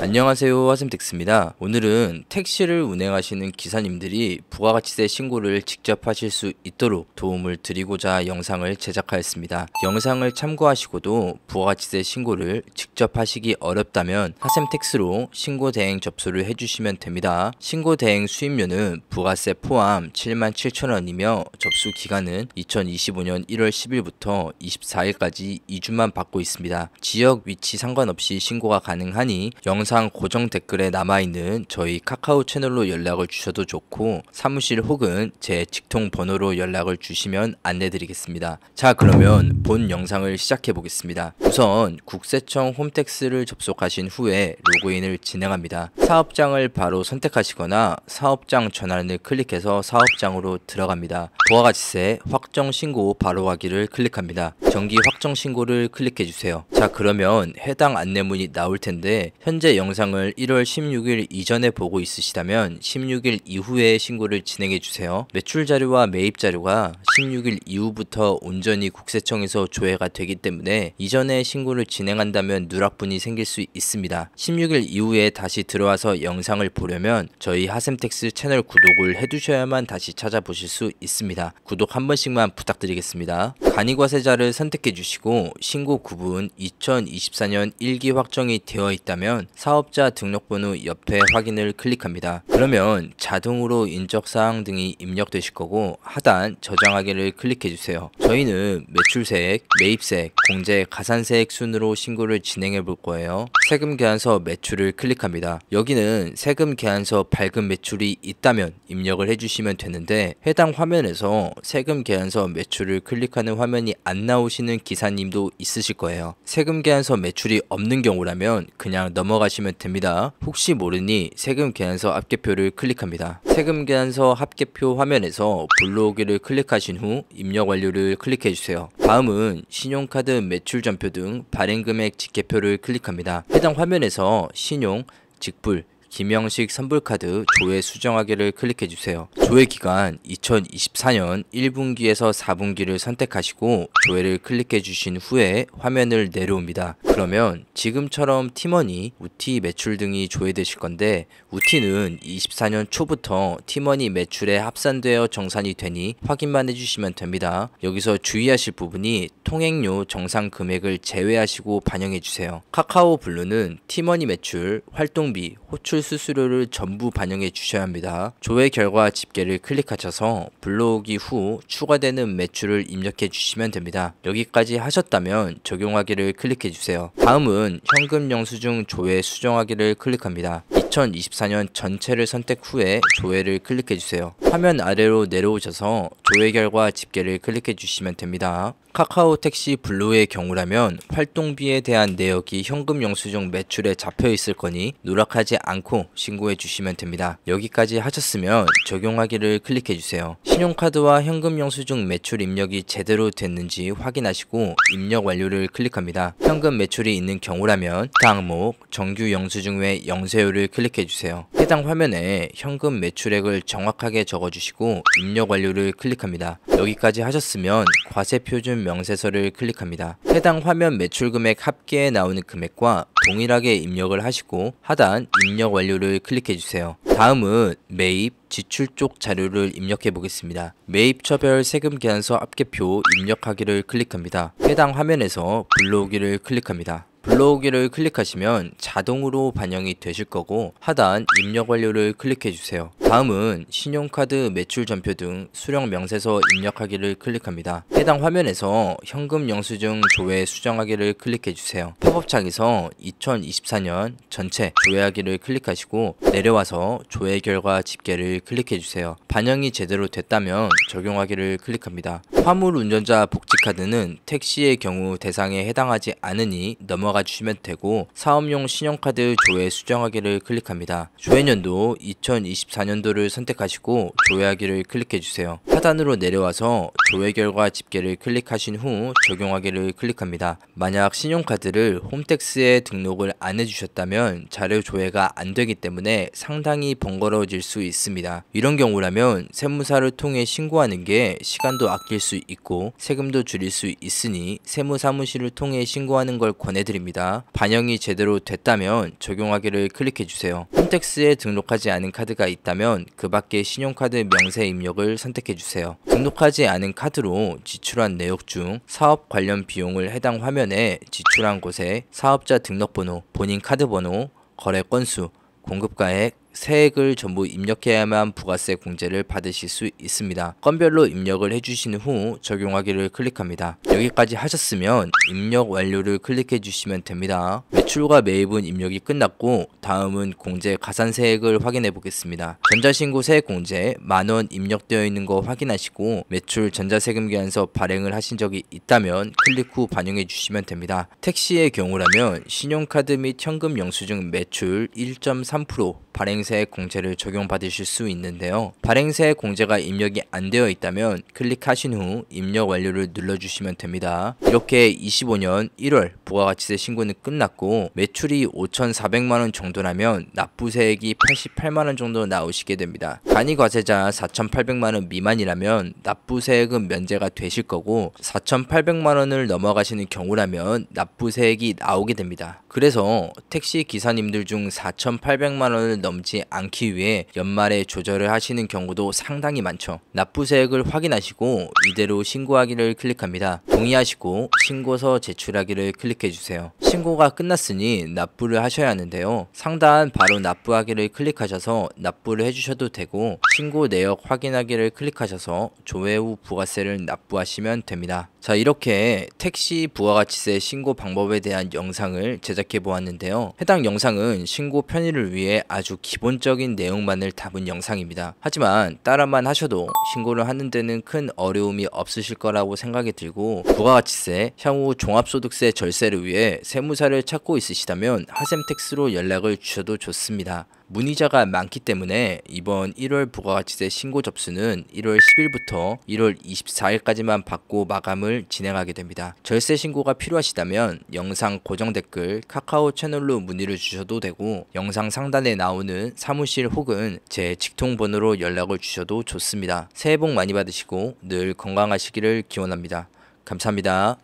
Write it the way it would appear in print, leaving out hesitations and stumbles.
안녕하세요, 화샘택스입니다. 오늘은 택시를 운행하시는 기사님들이 부가가치세 신고를 직접 하실 수 있도록 도움을 드리고자 영상을 제작하였습니다. 영상을 참고하시고도 부가가치세 신고를 직접 하시기 어렵다면 화샘택스로 신고 대행 접수를 해주시면 됩니다. 신고 대행 수임료는 부가세 포함 77,000원이며 접수 기간은 2025년 1월 10일부터 24일까지 2주만 받고 있습니다. 지역 위치 상관없이 신고가 가능하니 영상 고정 댓글에 남아있는 저희 카카오 채널로 연락을 주셔도 좋고 사무실 혹은 제 직통 번호로 연락을 주시면 안내드리겠습니다. 자, 그러면 본 영상을 시작해 보겠습니다. 우선 국세청 홈택스를 접속하신 후에 로그인을 진행합니다. 사업장을 바로 선택하시거나 사업장 전환을 클릭해서 사업장으로 들어갑니다. 부가가치세 확정 신고 바로 하기를 클릭합니다. 정기 확정 신고를 클릭해 주세요. 자, 그러면 해당 안내문이 나올 텐데 현재 영상을 1월 16일 이전에 보고 있으시다면 16일 이후에 신고를 진행해 주세요. 매출 자료와 매입 자료가 16일 이후부터 온전히 국세청에서 조회가 되기 때문에 이전에 신고를 진행한다면 누락분이 생길 수 있습니다. 16일 이후에 다시 들어와서 영상을 보려면 저희 하샘택스 채널 구독을 해두셔야만 다시 찾아보실 수 있습니다. 구독 한 번씩만 부탁드리겠습니다. 간이과세자를 선택해 주시고 신고 구분 2024년 1기 확정이 되어 있다면 사업자 등록번호 옆에 확인을 클릭합니다. 그러면 자동으로 인적사항 등이 입력되실 거고 하단 저장하기를 클릭해 주세요. 저희는 매출세액, 매입세액, 공제, 가산세액 순으로 신고를 진행해 볼 거예요. 세금 계산서 매출을 클릭합니다. 여기는 세금 계산서 발급 매출이 있다면 입력을 해주시면 되는데 해당 화면에서 세금 계산서 매출을 클릭하는 화면이 안 나오시는 기사님도 있으실 거예요. 세금 계산서 매출이 없는 경우라면 그냥 넘어가시면 됩니다. 혹시 모르니 세금 계산서 합계표를 클릭합니다. 세금 계산서 합계표 화면에서 불러오기를 클릭하신 후 입력 완료를 클릭해 주세요. 다음은 신용카드 매출 전표 등 발행금액 직계표를 클릭합니다. 해당 화면에서 신용, 직불, 김영식 선불카드 조회 수정하기를 클릭해 주세요. 조회 기간 2024년 1분기에서 4분기를 선택하시고 조회를 클릭해 주신 후에 화면을 내려옵니다. 그러면 지금처럼 팀원이, 우티 매출 등이 조회되실 건데 우티는 24년 초부터 팀원이 매출에 합산되어 정산이 되니 확인만 해주시면 됩니다. 여기서 주의하실 부분이 통행료 정산 금액을 제외하시고 반영해 주세요. 카카오 블루는 팀원이 매출, 활동비, 호출 수수료를 전부 반영해 주셔야 합니다. 조회 결과 집계를 클릭하셔서 불러오기 후 추가되는 매출을 입력해 주시면 됩니다. 여기까지 하셨다면 적용하기를 클릭해 주세요. 다음은 현금 영수증 조회 수정하기를 클릭합니다. 2024년 전체를 선택 후에 조회를 클릭해 주세요. 화면 아래로 내려오셔서 조회 결과 집계를 클릭해 주시면 됩니다. 카카오 택시 블루의 경우라면 활동비에 대한 내역이 현금 영수증 매출에 잡혀 있을 거니 누락하지 않고 신고해 주시면 됩니다. 여기까지 하셨으면 적용하기를 클릭해 주세요. 신용카드와 현금 영수증 매출 입력이 제대로 됐는지 확인하시고 입력 완료를 클릭합니다. 현금 매출이 있는 경우라면 항목 정규 영수증 외 영세율을 클릭해 주세요. 해당 화면에 현금 매출액을 정확하게 적어주시고 입력 완료를 클릭합니다. 여기까지 하셨으면 과세 표준 명세서를 클릭합니다. 해당 화면 매출 금액 합계에 나오는 금액과 동일하게 입력을 하시고 하단 입력 완료를 클릭해 주세요. 다음은 매입, 지출 쪽 자료를 입력해 보겠습니다. 매입처별 세금 계산서 합계표 입력하기를 클릭합니다. 해당 화면에서 불러오기를 클릭합니다. 불러오기를 클릭하시면 자동으로 반영이 되실 거고 하단 입력 완료를 클릭해 주세요. 다음은 신용카드 매출 전표 등 수령 명세서 입력하기를 클릭합니다. 해당 화면에서 현금 영수증 조회 수정하기를 클릭해 주세요. 팝업창에서 2024년 전체 조회하기를 클릭하시고 내려와서 조회 결과 집계를 클릭해 주세요. 반영이 제대로 됐다면 적용하기를 클릭합니다. 화물 운전자 복지카드는 택시의 경우 대상에 해당하지 않으니 넘어가 주시면 되고 사업용 신용카드 조회 수정하기를 클릭합니다. 조회년도 2024년도를 선택하시고 조회하기를 클릭해 주세요. 하단으로 내려와서 조회 결과 집계를 클릭하신 후 적용하기를 클릭합니다. 만약 신용카드를 홈택스에 등록을 안 해주셨다면 자료 조회가 안 되기 때문에 상당히 번거로워질 수 있습니다. 이런 경우라면 세무사를 통해 신고하는 게 시간도 아낄 수 있고 세금도 줄일 수 있으니 세무사무실을 통해 신고하는 걸 권해드립니다. 반영이 제대로 됐다면 적용하기를 클릭해주세요. 홈택스에 등록하지 않은 카드가 있다면 그 밖에 신용카드 명세 입력을 선택해주세요. 등록하지 않은 카드로 지출한 내역 중 사업 관련 비용을 해당 화면에 지출한 곳에 사업자 등록번호, 본인 카드번호, 거래 건수, 공급가액, 세액을 전부 입력해야만 부가세 공제를 받으실 수 있습니다. 건별로 입력을 해주신 후 적용하기를 클릭합니다. 여기까지 하셨으면 입력 완료를 클릭해 주시면 됩니다. 매출과 매입은 입력이 끝났고 다음은 공제 가산세액을 확인해 보겠습니다. 전자신고 세액 공제 만원 입력되어 있는 거 확인하시고 매출 전자세금 계산서 발행을 하신 적이 있다면 클릭 후 반영해 주시면 됩니다. 택시의 경우라면 신용카드 및 현금 영수증 매출 1.3% 발행세액 공제를 적용받으실 수 있는데요. 발행세액 공제가 입력이 안 되어 있다면 클릭하신 후 입력 완료를 눌러주시면 됩니다. 이렇게 25년 1월 부가가치세 신고는 끝났고 매출이 5,400만원 정도라면 납부세액이 88만원 정도 나오시게 됩니다. 간이과세자 4,800만원 미만이라면 납부세액은 면제가 되실 거고 4,800만원을 넘어가시는 경우라면 납부세액이 나오게 됩니다. 그래서 택시 기사님들 중 4,800만원을 넘지 않기 위해 연말에 조절을 하시는 경우도 상당히 많죠. 납부세액을 확인하시고 이대로 신고하기를 클릭합니다. 동의하시고 신고서 제출하기를 클릭해주세요. 신고가 끝났으니 납부를 하셔야 하는데요. 상단 바로 납부하기를 클릭하셔서 납부를 해주셔도 되고 신고 내역 확인하기를 클릭하셔서 조회 후 부가세를 납부하시면 됩니다. 자, 이렇게 택시 부가가치세 신고 방법에 대한 영상을 제작해 보았는데요. 해당 영상은 신고 편의를 위해 아주 기본적인 내용만을 담은 영상입니다. 하지만 따라만 하셔도 신고를 하는 데는 큰 어려움이 없으실 거라고 생각이 들고 부가가치세, 향후 종합소득세 절세를 위해 세무사를 찾고 있으시다면 하셈택스로 연락을 주셔도 좋습니다. 문의자가 많기 때문에 이번 1월 부가가치세 신고 접수는 1월 10일부터 1월 24일까지만 받고 마감을 진행하게 됩니다. 절세 신고가 필요하시다면 영상 고정 댓글 카카오 채널로 문의를 주셔도 되고 영상 상단에 나오는 사무실 혹은 제 직통번호로 연락을 주셔도 좋습니다. 새해 복 많이 받으시고 늘 건강하시기를 기원합니다. 감사합니다.